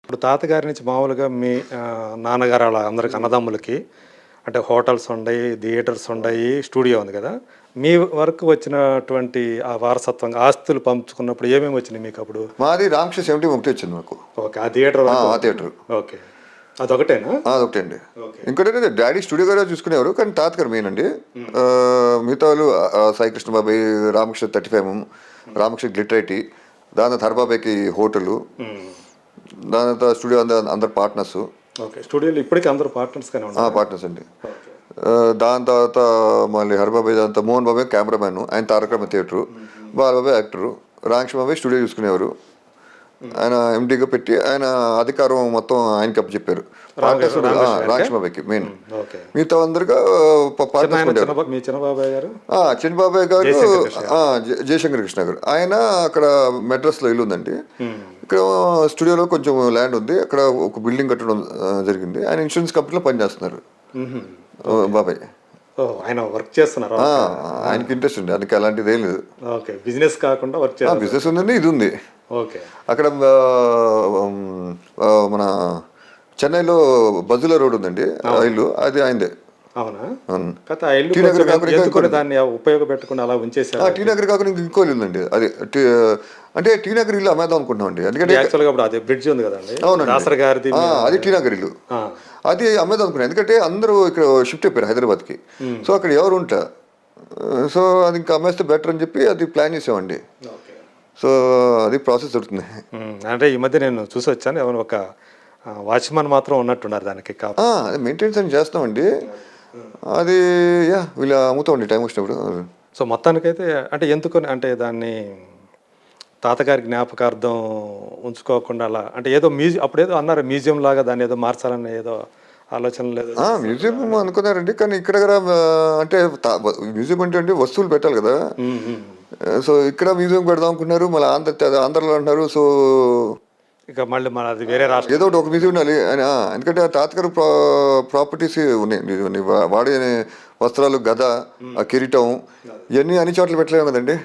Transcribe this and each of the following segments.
ఇప్పుడు తాతగారి నుంచి మామూలుగా మీ నాన్నగారు అలా అందరికి అన్నదమ్ములకి అంటే హోటల్స్ ఉన్నాయి, థియేటర్స్ ఉన్నాయి, స్టూడియో ఉంది కదా. మీ వరకు వచ్చినటువంటి ఆ వారసత్వంగా ఆస్తులు పంచుకున్నప్పుడు ఏమేమి వచ్చినాయి మీకు అప్పుడు? మాది రామకృష్ణ 71 వచ్చింది మాకు. ఓకే, ఆ థియేటర్ ఆ థియేటర్ ఓకే, అదొకటేనా? అదొకటే అండి. ఇంకోటి డాడీ స్టూడియో గారు చూసుకునేవారు, కానీ తాతగారు మెయిన్ అండి. మిగతా వాళ్ళు సాయికృష్ణ బాబాయ్, రామకృష్ణ 35, రామకృష్ణ గ్లిటర్ ఐటీ, దాని తర్వాత హర్బాబాయ్కి హోటలు, దాని తర్వాత స్టూడియో అందరు పార్ట్నర్స్. ఓకే, స్టూడియోలో ఇప్పటికీ అందరూ పార్ట్నర్స్ కానీ ఉన్నారు? పార్ట్నర్స్ అండి. దాని తర్వాత మళ్ళీ హర్బాబాయ్, దాంతో మోహన్ బాబాయ్ కెమెరామ్యాన్, ఆయన తారకరామ థియేటరు, బాలబాబాయ్ యాక్టరు, రామకృష్ణ బాబాయ్ స్టూడియో చూసుకునేవారు. ఆయన ఎండీగా పెట్టి ఆయన అధికారం మొత్తం ఆయనకి అప్పచెప్పారు. రామకృష్ణ బాబాయ్కి మెయిన్. మిగతా అందరుగా చిన్నబాబాయ్ గారు, చిన్నబాబాయ్ గారు జయశంకర్ కృష్ణ గారు, ఆయన అక్కడ మెడ్రాస్లో ఇల్లు ఉందండి. ఇక్కడ స్టూడియోలో కొంచెం ల్యాండ్ ఉంది, అక్కడ ఒక బిల్డింగ్ కట్టడం జరిగింది. ఆయన ఇన్సూరెన్స్ కంపెనీలో పనిచేస్తున్నారు బాబాయ్. ఆయన వర్క్ చేస్తున్నారు, ఆయనకి ఇంట్రెస్ట్ ఉంది, అందుకే అలాంటిది ఏం లేదు. బిజినెస్ కాకుండా వర్క్ బిజినెస్ ఉందండి, ఇది ఉంది. అక్కడ మన చెన్నైలో బజులా రోడ్ ఉందండి, ఇల్లు అది ఆయనదే. ఉపయోగపెట్టుకుని అలా ఉంచేసారు. టీ నగర్ కాకుండా ఇంకో ఇల్లు ఉందండి, అది అంటే టీ నగర్ ఇల్లు అమ్మేద్దాం అనుకుంటున్నాం అండి. ఎందుకంటే అదే బ్రిడ్జ్ ఉంది కదండి, అవునండి, అది టీ నగర్ ఇల్లు, అది అమ్మేద్దాం అనుకున్నాను. ఎందుకంటే అందరూ ఇక్కడ షిఫ్ట్ అయిపోయారు హైదరాబాద్కి. సో అక్కడ ఎవరు ఉంటా, సో అది ఇంకా అమ్మేస్తే బెటర్ అని చెప్పి అది ప్లాన్ చేసామండి. సో అది ప్రాసెస్ జరుగుతుంది. అంటే ఈ మధ్య నేను చూసి వచ్చాను, ఎవరు ఒక వాచ్మెన్ మాత్రం ఉన్నట్టున్నారు దానికి. అది మెయింటెనెన్స్ అని చేస్తామండి, అది వీళ్ళు అమ్ముతామండి టైం వచ్చినప్పుడు. సో మొత్తానికైతే అంటే ఎందుకని అంటే దాన్ని తాతగారి జ్ఞాపకార్థం ఉంచుకోకుండా అలా అంటే ఏదో మ్యూజియం అప్పుడేదో అన్నారు మ్యూజియం లాగా దాన్ని ఏదో మార్చాలని ఏదో ఆలోచన లేదు? మ్యూజియం అనుకున్నారండి, కానీ ఇక్కడ అంటే మ్యూజియం అంటే అండి వస్తువులు పెట్టాలి కదా. సో ఇక్కడ మ్యూజియం పెడదాం అనుకున్నారు, మళ్ళీ ఆంధ్రలో అంటున్నారు. సో ఇక మళ్ళీ మన అది వేరే రాష్ట్రం ఏదో ఒకటి ఒక మ్యూజియం ఉండాలి అని. ఎందుకంటే తాతగారు ప్రాపర్టీస్ ఉన్నాయి, వాడే వస్త్రాలు, గద, ఆ కిరీటం, ఇవన్నీ అన్ని చోట్ల పెట్టలేము కదండి.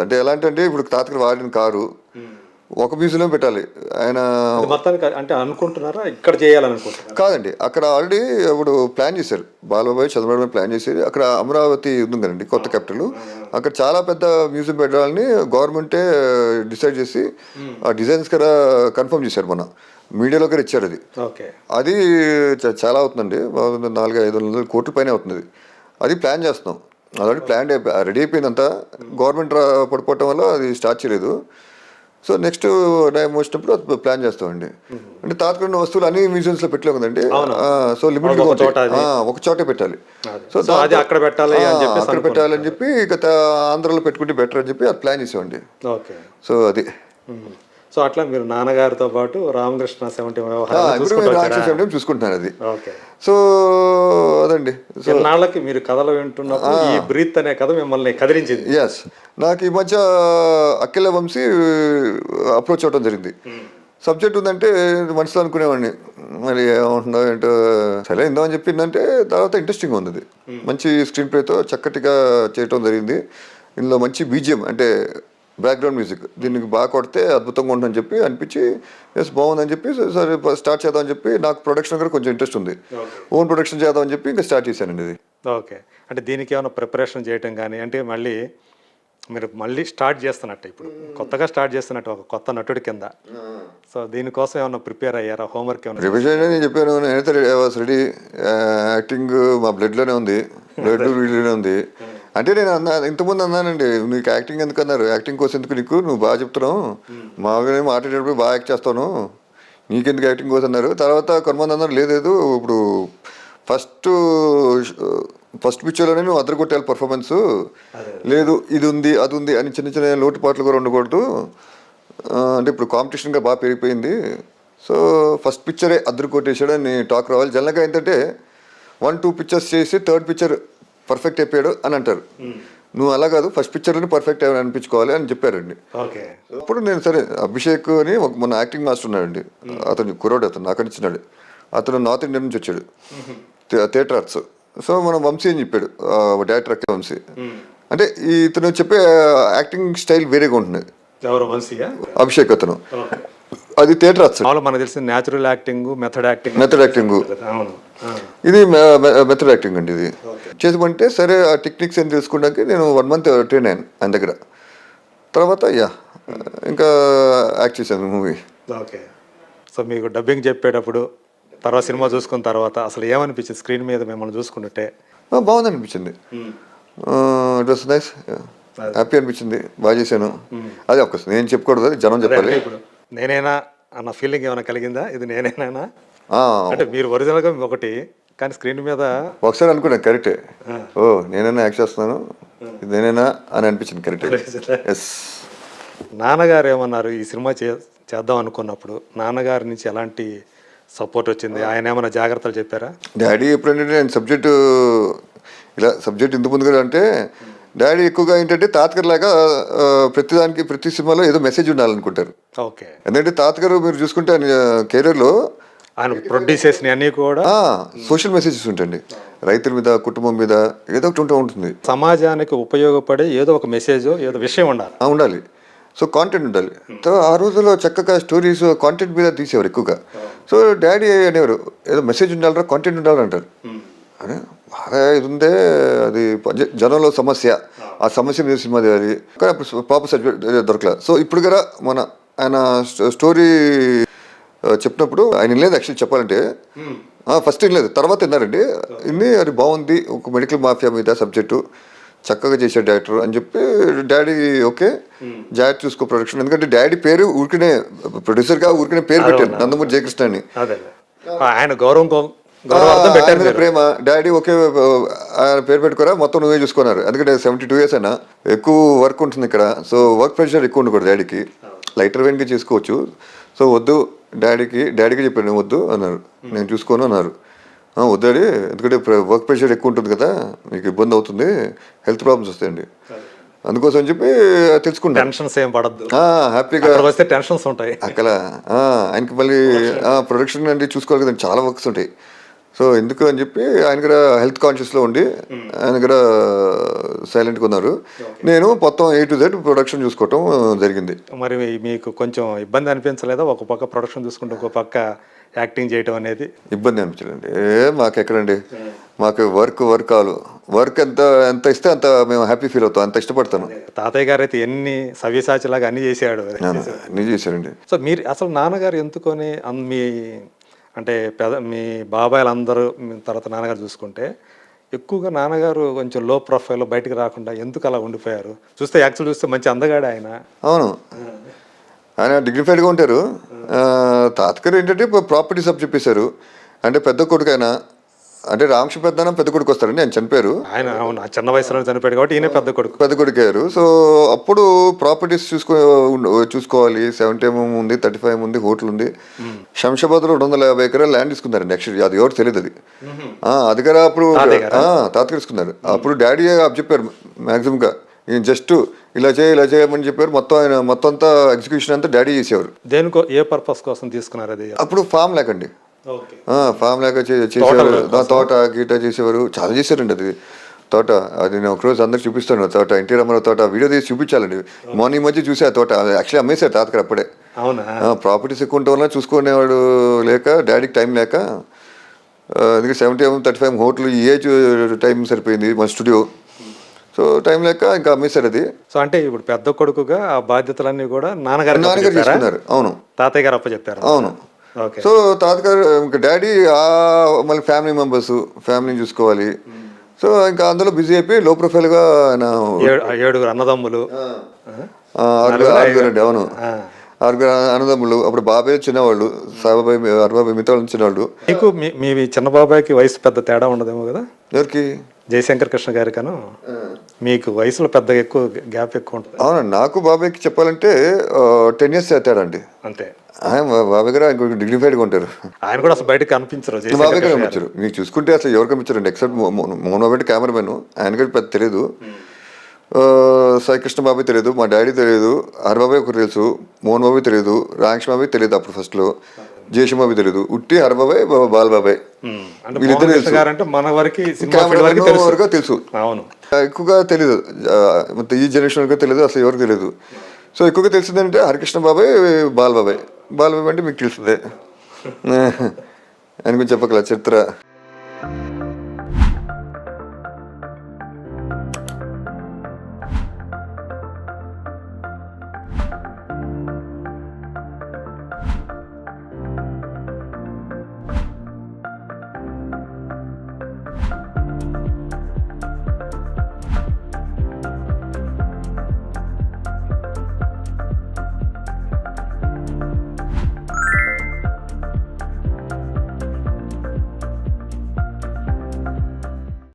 అంటే ఎలాంటి అంటే ఇప్పుడు తాతగారు వాడిన కారు ఒక మ్యూజియంలో పెట్టాలి. ఆయన మొత్తానికి అంటే అనుకుంటున్నారా ఇక్కడ చేయాలనుకుంటున్నారు? కాదండి, అక్కడ ఆల్రెడీ ఇప్పుడు ప్లాన్ చేశారు, బాలబాబాయ్ చంద్రబాబు ప్లాన్ చేశారు. అక్కడ అమరావతి ఉంది కదండి, కొత్త క్యాపిటల్, అక్కడ చాలా పెద్ద మ్యూజియం పెట్టాలని గవర్నమెంటే డిసైడ్ చేసి ఆ డిజైన్స్ కదా కన్ఫర్మ్ చేశారు. మన మీడియాలో కూడా ఇచ్చారు. అది చాలా అవుతుందండి, 400-500 కోట్ల పైన అవుతుంది. అది ప్లాన్ చేస్తున్నాం, ఆల్రెడీ ప్లాన్ రెడీ అయిపోయిందంతా. గవర్నమెంట్ పడిపోవటం వల్ల అది స్టార్ట్ చేయలేదు. సో నెక్స్ట్ టైం వచ్చినప్పుడు అది ప్లాన్ చేస్తామండి. అంటే తాతకున్న వస్తువులు అన్ని మ్యూజియంస్లో పెట్టలేము కదండి. సో లిమిట్ ఒక చోటే పెట్టాలి. సో అక్కడ పెట్టాలని చెప్పి ఇక ఆంధ్రాలో పెట్టుకుంటే బెటర్ అని చెప్పి అది ప్లాన్ చేసామండి. సో అది సో అట్లా మీరు నాన్నగారితో పాటు రామకృష్ణ 70 చూసుకుంటున్నాను అది. సో అదండి, నాళ్ళకి మీరు కథలు వింటున్నప్పుడు ఈ బ్రీత్ అనే కథ మిమ్మల్ని కదిలించింది. ఎస్, నాకు ఈ మధ్య అఖిల వంశీ అప్రోచ్ అవ్వడం జరిగింది. సబ్జెక్ట్ ఉందంటే మనసులో అనుకునేవాడిని, మరి ఏమంటుందో ఏంటో సరే ఇందామని చెప్పిందంటే తర్వాత ఇంట్రెస్టింగ్ ఉంది. అది మంచి స్క్రీన్ ప్లేతో చక్కటిగా చేయటం జరిగింది. ఇందులో మంచి బీజిఎం అంటే బ్యాక్గ్రౌండ్ మ్యూజిక్, దీనికి బాగా కొడితే అద్భుతంగా ఉంటుందని చెప్పి అనిపించి ఎస్ బాగుందని చెప్పి సరే స్టార్ట్ చేద్దామని చెప్పి, నాకు ప్రొడక్షన్ కూడా కొంచెం ఇంట్రెస్ట్ ఉంది, ఓన్ ప్రొడక్షన్ చేద్దామని చెప్పి ఇంకా స్టార్ట్ చేశానండి ఇది. ఓకే, అంటే దీనికి ఏమైనా ప్రిపరేషన్ చేయటం కానీ అంటే మళ్ళీ మీరు మళ్ళీ స్టార్ట్ చేస్తున్నట్టు, ఇప్పుడు కొత్తగా స్టార్ట్ చేస్తున్నట్టు ఒక కొత్త నటుడి కింద. సో దీనికోసం ఏమన్నా ప్రిపేర్ అయ్యారా? హోంవర్క్ ఏమైనా? ప్రిపరేషన్ అని చెప్పాను, నేనైతే రెడీ. యాక్టింగ్ మా బ్లడ్లోనే ఉంది, బ్లడ్ వీడియోనే ఉంది. అంటే నేను ఇంతకుముందు అన్నానండి, నీకు యాక్టింగ్ ఎందుకు అన్నారు, యాక్టింగ్ కోసం ఎందుకు, నీకు నువ్వు బాగా చెప్తున్నావు, మామూలుగా మాట్లాడేటప్పుడు బాగా యాక్ట్ చేస్తాను, నీకెందుకు యాక్టింగ్ కోసం అన్నారు. తర్వాత కొంతమంది అన్నారు లేదు ఇప్పుడు ఫస్ట్ పిక్చర్లోనే నువ్వు అదరగొట్టాలి పర్ఫార్మెన్స్, లేదు ఇది ఉంది అది ఉంది అని చిన్న చిన్న లోటుపాట్లు కూడా ఉండకూడదు. అంటే ఇప్పుడు కాంపిటీషన్గా బాగా పెరిగిపోయింది, సో ఫస్ట్ పిక్చరే అదరగొట్టేసాడు అని టాక్ రావాలి. జనరల్గా ఏంటంటే 1-2 పిక్చర్స్ చేసి థర్డ్ పిక్చర్ పర్ఫెక్ట్ అయిపోయాడు అని అంటారు. నువ్వు అలా కాదు, ఫస్ట్ పిక్చర్లోనే పర్ఫెక్ట్ అనిపించుకోవాలి అని చెప్పారండి. అప్పుడు నేను సరే అభిషేక్ అని మన యాక్టింగ్ మాస్టర్ ఉన్నాడండి, అతను కుర్రోడు, అతను నాకు ఇచ్చినాడు. అతను నార్త్ ఇండియా నుంచి వచ్చాడు, థియేటర్ ఆర్ట్స్. సో మనం వంశీ అని చెప్పాడు, డైరెక్టర్ అఖిల వంశీ. అంటే ఇతను చెప్పే యాక్టింగ్ స్టైల్ వేరేగా ఉంటుంది. అభిషేక్ అతను అది థియేటర్ అచ్చు, మామూలుగా మనకు తెలిసిన natural acting, method acting. Method acting. అవును. ఇది మెథడ్ యాక్టింగ్ అండి. ఇది చేసుకుంటే సరే ఆ టెక్నిక్స్ ఏం తెలుసుకోవడానికి నేను 1 month ట్రైన్ అయ్యాను ఆయన దగ్గర. తర్వాత ఇంకా యాక్ట్ చేశాను మూవీ. ఓకే. సో మీకు డబ్బింగ్ చెప్పేటప్పుడు తర్వాత సినిమా చూసుకున్న తర్వాత అసలు ఏమనిపించింది స్క్రీన్ మీద మిమ్మల్ని చూసుకుంటుంటే? బాగుంది అనిపించింది. ఇట్ వాస్ నైస్, హ్యాపీ అనిపించింది, బాగా చేశాను. అది ఒక్కసారి నేను చెప్పకూడదు, అది జనం చెప్పాలి. ఇప్పుడు నేనేనా అన్న ఫీలింగ్ ఏమైనా కలిగిందా? ఇది నేనేనా ఆ, అంటే మీరు ఒరిజినల్గా ఒకటి, కానీ స్క్రీన్ మీద ఒకసారి అనుకున్నాను కరెక్టే, ఓ నేనైనా యాక్ట్ చేస్తున్నాను, ఇది నేనైనా అని అనిపించింది. కరెక్టే. ఎస్. నాన్నగారు ఏమన్నారు ఈ సినిమా చేద్దాం అనుకున్నప్పుడు? నాన్నగారి నుంచి ఎలాంటి సపోర్ట్ వచ్చింది? ఆయన ఏమైనా జాగ్రత్తలు చెప్పారా? డాడీ ఎప్పుడంటే నేను సబ్జెక్టు ఇలా సబ్జెక్ట్ ఇంత ముందుగా అంటే డాడీ ఎక్కువగా ఏంటంటే తాతగారు లాగా ప్రతిదానికి ప్రతి సినిమాలో ఏదో మెసేజ్ ఉండాలనుకుంటారు. ఓకే. ఎందుకంటే తాతగారు మీరు చూసుకుంటే ఆయన కెరీర్లో ఆయన ప్రొడ్యూస్ చేసిన అన్నీ కూడా సోషల్ మెసేజెస్ ఉంటాయండి, రైతుల మీద, కుటుంబం మీద ఏదో ఒకటి ఉంటుంది. సమాజానికి ఉపయోగపడే ఏదో ఒక మెసేజ్, ఏదో విషయం ఉండాలి. ఉండాలి. సో కాంటెంట్ ఉండాలి. సో ఆ రోజుల్లో చక్కగా స్టోరీస్ కాంటెంట్ మీద తీసేవారు ఎక్కువగా. సో డాడీ అనేవారు ఏదో మెసేజ్ ఉండాలరా, కాంటెంట్ ఉండాలంటారు. అరే బాగా ఇది ఉందే, అది జనంలో సమస్య, ఆ సమస్య మీద సినిమా తీయాలి. కానీ అప్పుడు పాప సర్టిఫికేట్ దొరకలేదు. సో ఇప్పుడు కూడా ఆయన స్టోరీ చెప్పినప్పుడు ఆయన వినలేదు. యాక్చువల్లీ చెప్పాలంటే ఫస్ట్ వినలేదు, తర్వాత విన్నారండి. ఇన్ని అది బాగుంది, ఒక మెడికల్ మాఫియా మీద సబ్జెక్టు చక్కగా చేశాడు డైరెక్టర్ అని చెప్పి డాడీ ఓకే జాగ్రత్త చూసుకో ప్రొడక్షన్. ఎందుకంటే డాడీ పేరు ఊరికనే ప్రొడ్యూసర్గా ఊరికనే పేరు పెట్టారు, నందమూరి జయకృష్ణ అని. ఆయన గౌరవం ప్రేమ. డాడీ ఓకే ఆయన పేరు పెట్టుకోరా, మొత్తం నువ్వే చూసుకున్నారు. ఎందుకంటే 72 years అయినా ఎక్కువ వర్క్ ఉంటుంది ఇక్కడ. సో వర్క్ ప్రెషర్ ఎక్కువ ఉండకూడదు డాడీకి, లైటర్ వెయిన్గా చేసుకోవచ్చు. సో వద్దు డాడీకి చెప్పాను, నేను వద్దు అన్నారు, నేను చూసుకోను అన్నారు. వద్దు డాడీ, ఎందుకంటే వర్క్ ప్రెషర్ ఎక్కువ ఉంటుంది కదా, మీకు ఇబ్బంది అవుతుంది, హెల్త్ ప్రాబ్లమ్స్ వస్తాయండి, అందుకోసం అని చెప్పి తెలుసుకుంటాను. టెన్షన్స్ ఏం పడద్దు, హ్యాపీగా వస్తే టెన్షన్స్ ఉంటాయి అక్కడ. ఆయనకి మళ్ళీ ప్రొడక్షన్ అంటే చూసుకోవాలి కదండి, చాలా వర్క్స్ ఉంటాయి. సో ఎందుకు అని చెప్పి ఆయన కూడా హెల్త్ కాన్షియస్లో ఉండి ఆయన కూడా సైలెంట్గా ఉన్నారు. నేను మొత్తం A to Z ప్రొడక్షన్ చూసుకోవటం జరిగింది. మరి మీకు కొంచెం ఇబ్బంది అనిపించలేదా? ఒక పక్క ప్రొడక్షన్ చూసుకుంటే ఒక పక్క యాక్టింగ్ చేయటం అనేది ఇబ్బంది అనిపించలేండి. మాకు ఎక్కడండి, మాకు వర్క్ ఎంత ఇస్తే అంత మేము హ్యాపీ ఫీల్ అవుతాం, అంత ఇష్టపడతాను. తాతయ్య గారు అయితే ఎన్ని సవ్యసాచిలాగా అన్ని చేశాడు. అన్నీ చేశారండి. సో మీరు అసలు నాన్నగారు ఎందుకొని మీ అంటే మీ బాబాయిలు అందరూ తర్వాత నాన్నగారు చూసుకుంటే ఎక్కువగా నాన్నగారు కొంచెం లో ప్రొఫైల్, బయటకు రాకుండా ఎందుకు అలా ఉండిపోయారు? చూస్తే యాక్చువల్ చూస్తే మంచి అందగాడు ఆయన. అవును, ఆయన డిగ్నిఫైడ్గా ఉంటారు. తాతగారు ఏంటంటే ప్రాపర్టీస్ అప్ చెప్పేశారు. అంటే పెద్ద కొడుకు ఆయన, అంటే రామకృష్ణ పెద్దనం పెద్ద కొడుకు వస్తారండి, ఆయన చనిపోయారు. ఆయన అవును చిన్న వయసులో చనిపోయాడు కాబట్టి ఈయన పెద్ద కొడుకు అయ్యారు. సో అప్పుడు ప్రాపర్టీస్ చూసుకోవాలి. 70 ఉంది, 35 ఉంది, హోటల్ ఉంది. శంషాబాద్లో 250 ఎకరాలు ల్యాండ్ తీసుకున్నారండి. యాక్చువల్లీ అది ఎవరు తెలియదు. అది కదా అప్పుడు తాతగారు తీసుకున్నారు. అప్పుడు డాడీ చెప్పారు మ్యాక్సిమంగా జస్ట్ ఇలా చేయమని చెప్పారు. మొత్తం అంతా ఎగ్జిక్యూషన్ అంతా డాడీ చేసేవారు. దేనికో ఏ పర్పస్ కోసం తీసుకున్నారు అది? అప్పుడు ఫామ్ లేకండి, ఫామ్ లేక చేసేవారు. తోట గీట చేసేవారు, చాలా చేశారండి అది తోట. అది నేను ఒకరోజు అందరికి చూపిస్తాను. తోట ఎన్టీ రామారావు తోట వీడియో తీసి చూపించాలండి. మార్నింగ్ మధ్య చూసే ఆ తోట యాక్చువల్లీ అమ్మేశారు తాతగారు అప్పుడే. ప్రాపర్టీస్ ఎక్కువ ఉండటం వల్ల చూసుకునేవాడు లేక, డాడీకి టైం లేక, అందుకే 70, 35 హోటల్ ఈ ఏజ్ టైం సరిపోయింది మన స్టూడియో. సో టైం లేక ఇంకా అమ్మేశారు అది. సో అంటే ఇప్పుడు పెద్ద కొడుకుగా ఆ బాధ్యతలన్నీ కూడా నాన్నగారు తీసుకున్నారు. అవును, తాతయ్య గారు అప్పచెప్పారు. అవును. సో తాతగారు ఇంకా డాడీ మళ్ళీ ఫ్యామిలీ మెంబర్స్, ఫ్యామిలీని చూసుకోవాలి. సో ఇంకా అందులో బిజీ అయిపోయి లో ప్రొఫైల్గా ఆయన 7 అన్నదమ్ములు, 6 అండి. అవును, 6 అన్నదమ్ములు. అప్పుడు బాబాయ్ చిన్నవాళ్ళు, సాబాబాయ్ 60 మిగతా చిన్నవాళ్ళు. మీకు మీ చిన్న బాబాయ్కి వయసు పెద్ద తేడా ఉండదేమో కదా? ఎవరికి? జయశంకర్ కృష్ణ గారి కను మీకు వయసులో పెద్ద ఎక్కువ గ్యాప్ ఎక్కువ ఉంటుంది. అవునండి, నాకు బాబాయ్కి చెప్పాలంటే 10 years తేడాండి అంతే. బాబాయ్ గారు ఆయన డిగ్నిఫైడ్గా ఉంటారు. ఆయన కూడా అసలు బయటకు కనిపించరు. బాబాయ్ గారు కనిపించారు. మీకు చూసుకుంటే అసలు ఎవరు కనిపించారండి ఎక్సెప్ట్ మోహన్ బాబాయ్ కెమెరామెన్. ఆయన కూడా పెద్ద తెలియదు. సాయి కృష్ణ బాబాయ్ తెలియదు, మా డాడీ తెలియదు, హరిబాబాయ్ ఒకరు తెలుసు, మోహన్ బాబాయ్ తెలియదు, రామకృష్ణ బాబాయ్ తెలియదు అప్పుడు ఫస్ట్లో, జయశ్రీ బాబాయ్ తెలియదు, ఉట్టి హరిబాబాయ్ బాలబాబాయ్ వీళ్ళిద్దరు తెలుసు. తెలుసు. అవును, ఎక్కువగా తెలీదు, మొత్తం ఈ జనరేషన్ వరకు తెలియదు, అసలు ఎవరికి తెలియదు. సో ఎక్కువగా తెలిసిందంటే హరికృష్ణ బాబాయ్, బాలబాబాయ్. బాలబాబాయ్ అంటే మీకు తెలిసిందే. ఆయన గురించి చెప్పగల చరిత్ర.